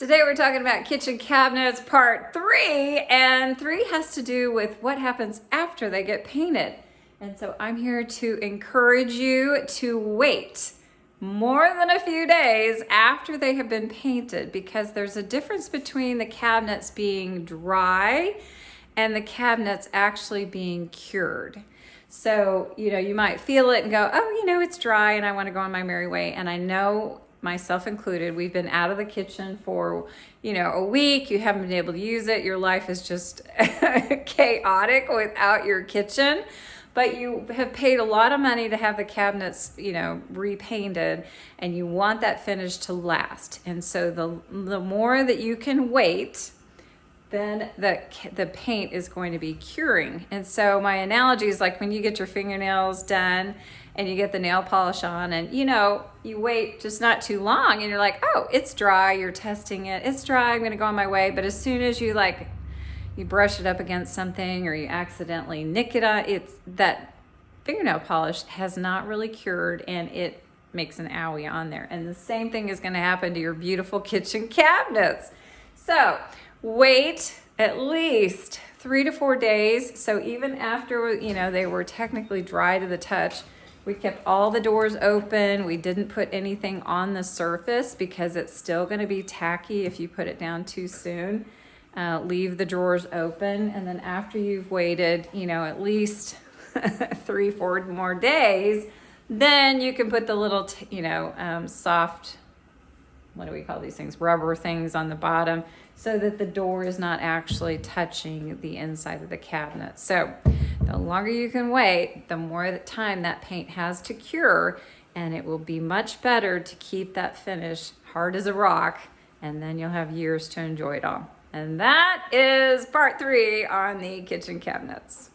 Today we're talking about kitchen cabinets part 3, and 3 has to do with what happens after they get painted. And so I'm here to encourage you to wait more than a few days after they have been painted, because there's a difference between the cabinets being dry and the cabinets actually being cured. So, you might feel it and go, oh, it's dry and I want to go on my merry way. And I know, myself included, we've been out of the kitchen for, a week. You haven't been able to use it. Your life is just chaotic without your kitchen. But you have paid a lot of money to have the cabinets, repainted, and you want that finish to last. And so the more that you can wait, then the paint is going to be curing. And so my analogy is like when you get your fingernails done and you get the nail polish on, and you wait just not too long and you're like, oh, it's dry, you're testing it, it's dry, I'm gonna go on my way. But as soon as you brush it up against something or you accidentally nick it on, that fingernail polish has not really cured and it makes an owie on there. And the same thing is gonna happen to your beautiful kitchen cabinets. So wait at least 3 to 4 days. So even after, they were technically dry to the touch, we kept all the doors open. We didn't put anything on the surface because it's still gonna be tacky if you put it down too soon. Leave the drawers open, and then after you've waited, at least 3-4 more days, then you can put the little, soft, what do we call these things? Rubber things on the bottom, so that the door is not actually touching the inside of the cabinet. So the longer you can wait, the more time that paint has to cure, and it will be much better to keep that finish hard as a rock, and then you'll have years to enjoy it all. And that is part 3 on the kitchen cabinets.